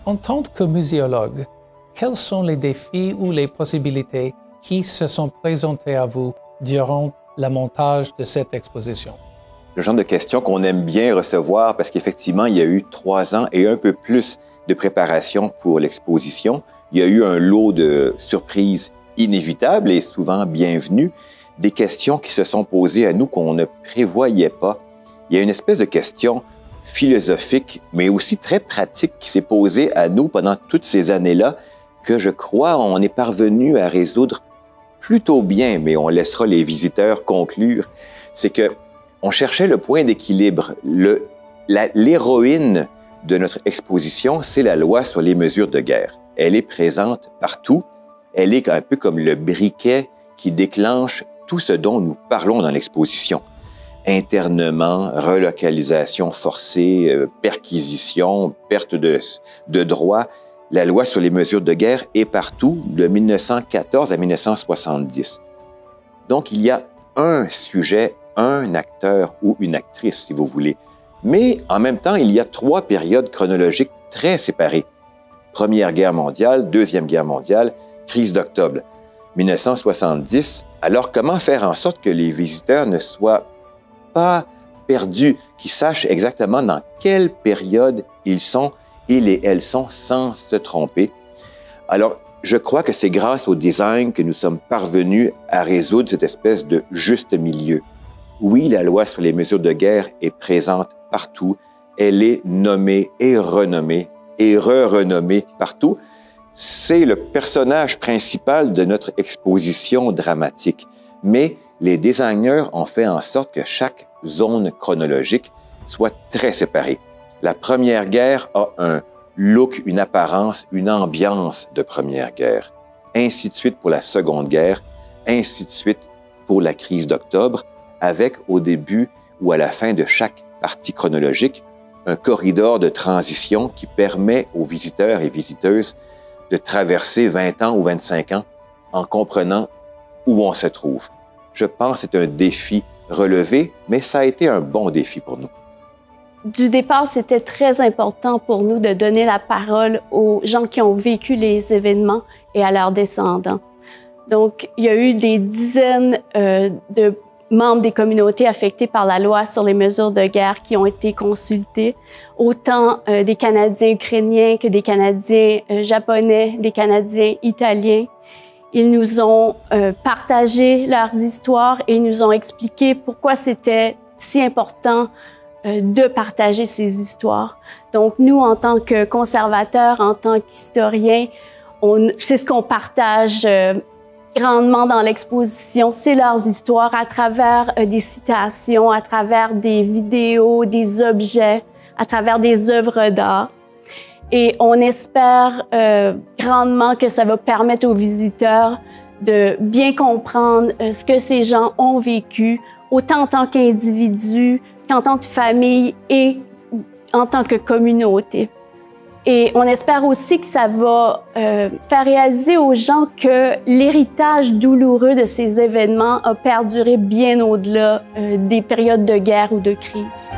En tant que muséologue, quels sont les défis ou les possibilités qui se sont présentées à vous durant le montage de cette exposition? Le genre de questions qu'on aime bien recevoir parce qu'effectivement, il y a eu 3 ans et un peu plus de préparation pour l'exposition. Il y a eu un lot de surprises inévitables et souvent bienvenues, des questions qui se sont posées à nous qu'on ne prévoyait pas. Il y a une espèce de question philosophique, mais aussi très pratique qui s'est posée à nous pendant toutes ces années-là, que je crois on est parvenu à résoudre plutôt bien, mais on laissera les conclure. C'est que on cherchait le point d'équilibre. L'héroïne de notre exposition, c'est la loi sur les mesures de guerre. Elle est présente partout. Elle est un peu comme le briquet qui déclenche tout ce dont nous parlons dans l'exposition. Internement, relocalisation forcée, perquisition, perte de droits. La loi sur les mesures de guerre est partout, de 1914 à 1970. Donc, il y a un sujet, un acteur ou une actrice, si vous voulez. Mais en même temps, il y a 3 périodes chronologiques très séparées. Première Guerre mondiale, Deuxième Guerre mondiale, crise d'octobre. 1970, alors comment faire en sorte que les visiteurs ne soient pas perdus, qu'ils sachent exactement dans quelle période ils sont, ils et elles sont, sans se tromper. Alors, je crois que c'est grâce au design que nous sommes parvenus à résoudre cette espèce de juste milieu. Oui, la loi sur les mesures de guerre est présente partout. Elle est nommée et renommée et re-renommée partout. C'est le personnage principal de notre exposition dramatique. Mais les designers ont fait en sorte que chaque zone chronologique soit très séparée. La Première Guerre a un look, une apparence, une ambiance de Première Guerre. Ainsi de suite pour la Seconde Guerre, ainsi de suite pour la crise d'octobre, avec au début ou à la fin de chaque partie chronologique un corridor de transition qui permet aux visiteurs et visiteuses de traverser 20 ans ou 25 ans en comprenant où on se trouve. Je pense que c'est un défi relevé, mais ça a été un bon défi pour nous. Du départ, c'était très important pour nous de donner la parole aux gens qui ont vécu les événements et à leurs descendants. Donc, il y a eu des dizaines de membres des communautés affectées par la loi sur les mesures de guerre qui ont été consultés, autant des Canadiens ukrainiens que des Canadiens japonais, des Canadiens italiens. Ils nous ont partagé leurs histoires et nous ont expliqué pourquoi c'était si important de partager ces histoires. Donc, nous, en tant que conservateurs, en tant qu'historiens, c'est ce qu'on partage grandement dans l'exposition, c'est leurs histoires à travers des citations, à travers des vidéos, des objets, à travers des œuvres d'art. Et on espère grandement que ça va permettre aux visiteurs de bien comprendre ce que ces gens ont vécu, autant en tant qu'individus, qu'en tant que famille et en tant que communauté. Et on espère aussi que ça va faire réaliser aux gens que l'héritage douloureux de ces événements a perduré bien au-delà des périodes de guerre ou de crise.